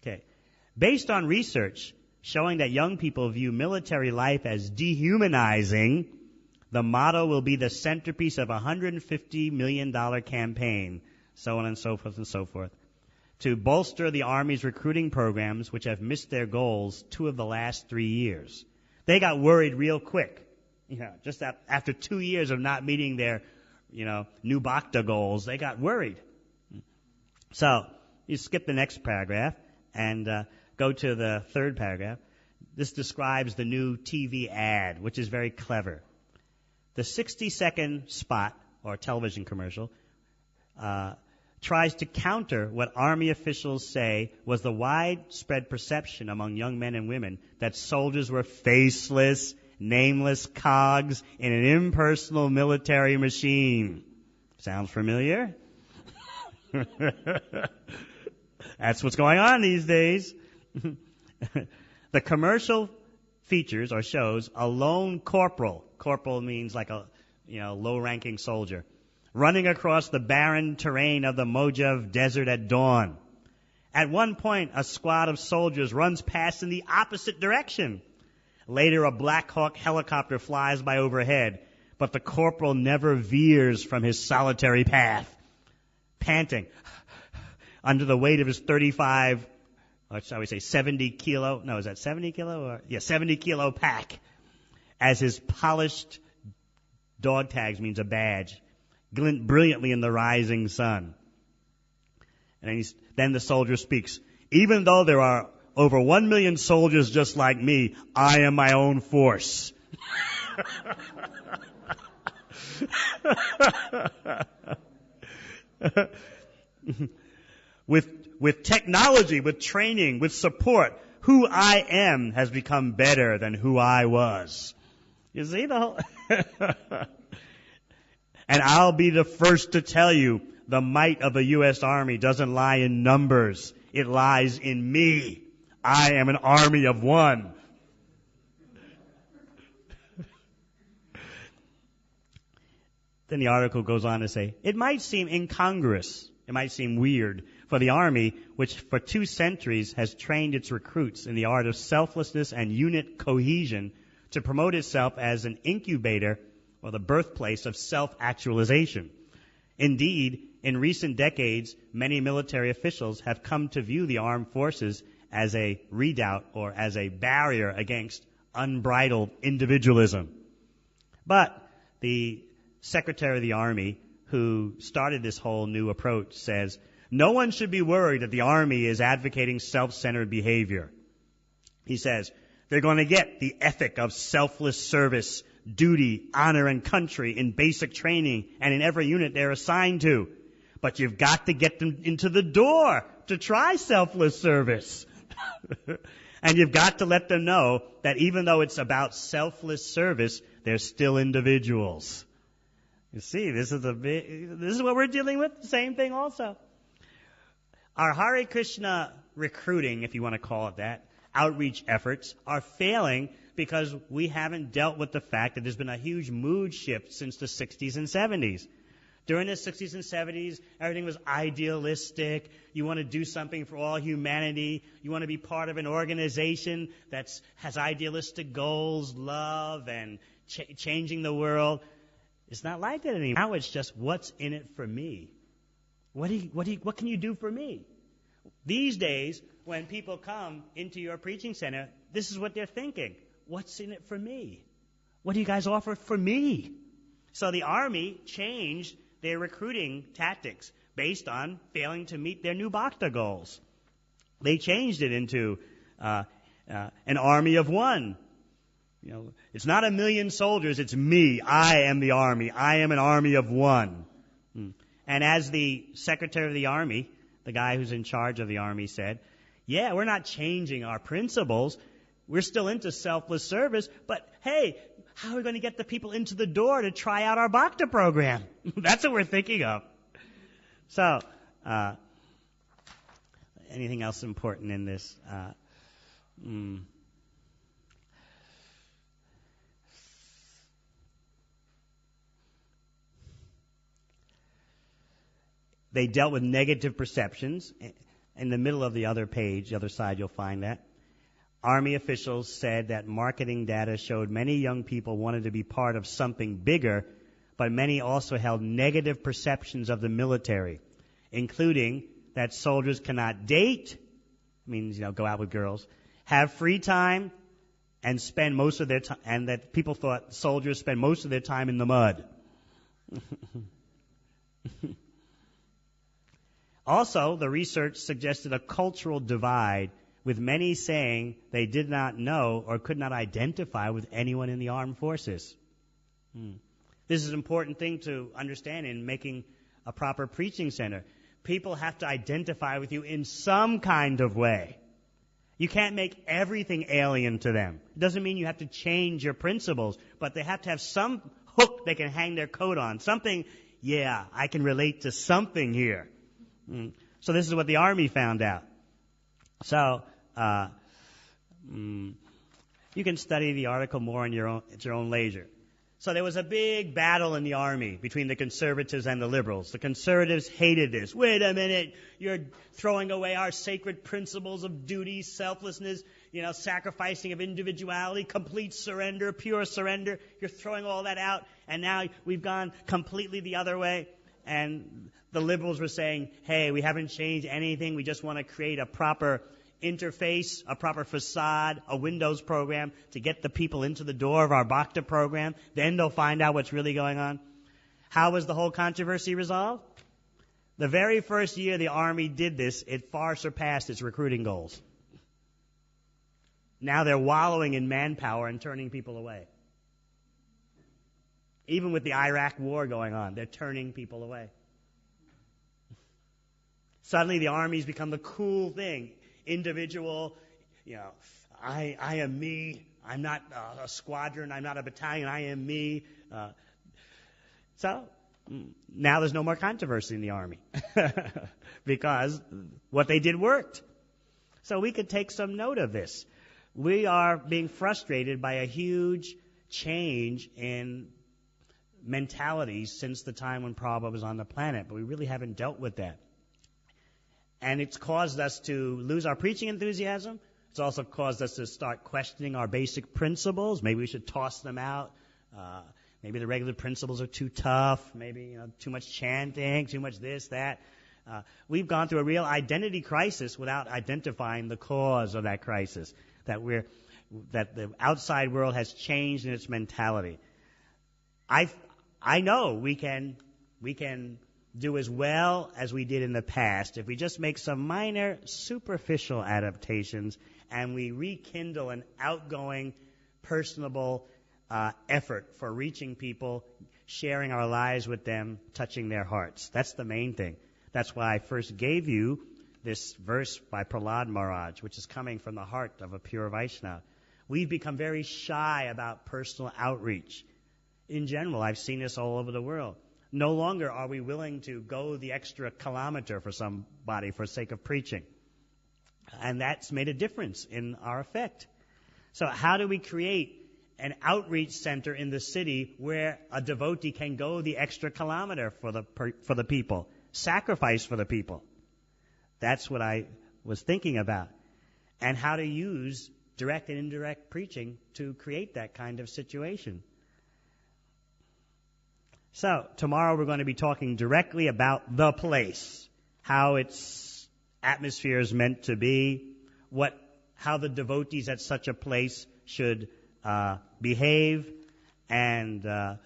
Okay. Based on research showing that young people view military life as dehumanizing, the motto will be the centerpiece of a $150 million campaign, so on and so forth and so forth, to bolster the Army's recruiting programs, which have missed their goals 2 of the last 3 years. They got worried real quick. Just after 2 years of not meeting their, new Bhakta goals, they got worried. So, you skip the next paragraph and go to the 3rd paragraph. This describes the new TV ad, which is very clever. The 60-second spot, or television commercial, tries to counter what Army officials say was the widespread perception among young men and women that soldiers were faceless, nameless cogs in an impersonal military machine. Sounds familiar? That's what's going on these days. The commercial features or shows a lone corporal. Corporal means like a low-ranking soldier, running across the barren terrain of the Mojave Desert at dawn. At one point, a squad of soldiers runs past in the opposite direction. Later, a Black Hawk helicopter flies by overhead, but the corporal never veers from his solitary path, panting under the weight of his 35, or shall we say 70 kilo, no, is that 70 kilo? Or, yeah, 70 kilo pack, as his polished dog tags, means a badge, glint brilliantly in the rising sun. And then the soldier speaks. Even though there are over 1 million soldiers just like me, I am my own force. With technology, with training, with support, who I am has become better than who I was. You see the whole... And I'll be the first to tell you, the might of the U.S. Army doesn't lie in numbers. It lies in me. I am an army of one. Then the article goes on to say, it might seem incongruous, it might seem weird for the Army, which for 2 centuries has trained its recruits in the art of selflessness and unit cohesion, to promote itself as an incubator or the birthplace of self-actualization. Indeed, in recent decades, many military officials have come to view the armed forces as a redoubt or as a barrier against unbridled individualism. But the Secretary of the Army, who started this whole new approach, says, no one should be worried that the Army is advocating self-centered behavior. He says, they're going to get the ethic of selfless service, duty, honor, and country in basic training and in every unit they're assigned to. But you've got to get them into the door to try selfless service. And you've got to let them know that even though it's about selfless service, they're still individuals. You see, this is what we're dealing with. Same thing also. Our Hare Krishna recruiting, if you want to call it that, outreach efforts are failing because we haven't dealt with the fact that there's been a huge mood shift since the 60s and 70s. During the 60s and 70s, everything was idealistic. You want to do something for all humanity. You want to be part of an organization that has idealistic goals, love, and changing the world. It's not like that anymore. Now it's just, what's in it for me? What can you do for me? These days, when people come into your preaching center, this is what they're thinking. What's in it for me? What do you guys offer for me? So the Army changed their recruiting tactics based on failing to meet their new Bhakta goals. They changed it into an army of one. You know, it's not 1 million soldiers, it's me. I am the Army. I am an army of one. And as the Secretary of the Army, the guy who's in charge of the Army, said, yeah, we're not changing our principles. We're still into selfless service, but hey, how are we going to get the people into the door to try out our Bhakta program? That's what we're thinking of. So, anything else important in this? They dealt with negative perceptions. In the middle of the other page, the other side, you'll find that. Army officials said that marketing data showed many young people wanted to be part of something bigger, but many also held negative perceptions of the military, including that soldiers cannot date, means, go out with girls, have free time, and spend most of their time, and that people thought soldiers spend most of their time in the mud. Also, the research suggested a cultural divide, with many saying they did not know or could not identify with anyone in the armed forces. This is an important thing to understand in making a proper preaching center. People have to identify with you in some kind of way. You can't make everything alien to them. It doesn't mean you have to change your principles, but they have to have some hook they can hang their coat on. Something, yeah, I can relate to something here. So this is what the Army found out. So you can study the article more at your own leisure. So there was a big battle in the Army between the conservatives and the liberals. The conservatives hated this. Wait a minute, you're throwing away our sacred principles of duty, selflessness. sacrificing of individuality, complete surrender, pure surrender. You're throwing all that out, and now we've gone completely the other way. And the liberals were saying, hey, we haven't changed anything. We just want to create a proper interface, a proper facade, a Windows program to get the people into the door of our Bhakta program. Then they'll find out what's really going on. How was the whole controversy resolved? The very first year the Army did this, it far surpassed its recruiting goals. Now they're wallowing in manpower and turning people away. Even with the Iraq war going on, they're turning people away. Suddenly the Army's become the cool thing. Individual, I am me. I'm not a squadron. I'm not a battalion. I am me. So now there's no more controversy in the Army because what they did worked. So we could take some note of this. We are being frustrated by a huge change in mentalities since the time when Prabhupada was on the planet, but we really haven't dealt with that. And it's caused us to lose our preaching enthusiasm. It's also caused us to start questioning our basic principles. Maybe we should toss them out. Maybe the regular principles are too tough. Maybe too much chanting, too much this, that. We've gone through a real identity crisis without identifying the cause of that crisis. That the outside world has changed in its mentality. I know we can do as well as we did in the past if we just make some minor superficial adaptations and we rekindle an outgoing, personable effort for reaching people, sharing our lives with them, touching their hearts. That's the main thing. That's why I first gave you this verse by Prahlad Maharaj, which is coming from the heart of a pure Vaishnava. We've become very shy about personal outreach. In general, I've seen this all over the world. No longer are we willing to go the extra kilometer for somebody for the sake of preaching. And that's made a difference in our effect. So how do we create an outreach center in the city where a devotee can go the extra kilometer for the people, sacrifice for the people? That's what I was thinking about. And how to use direct and indirect preaching to create that kind of situation. So, tomorrow we're going to be talking directly about the place, how its atmosphere is meant to be, how the devotees at such a place should behave, and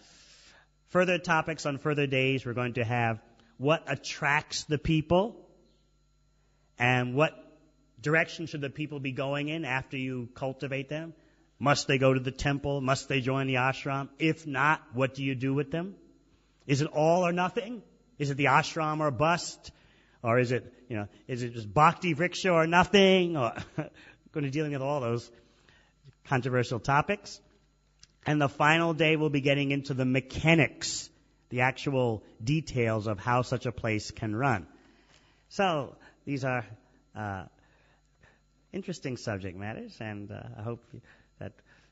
further topics on further days. We're going to have what attracts the people, and what direction should the people be going in after you cultivate them. Must they go to the temple? Must they join the ashram? If not, what do you do with them? Is it all or nothing? Is it the ashram or bust? Or is it just bhakti vriksha or nothing? Or going to be dealing with all those controversial topics. And the final day we'll be getting into the mechanics, the actual details of how such a place can run. So these are interesting subject matters, and I hope that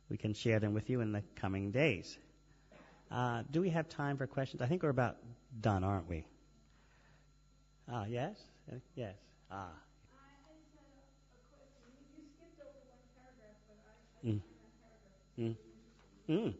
we can share them with you in the coming days. Do we have time for questions? I think we're about done, aren't we? Yes? Yes. I just had a question. You skipped over one paragraph, but I find that paragraph really interesting.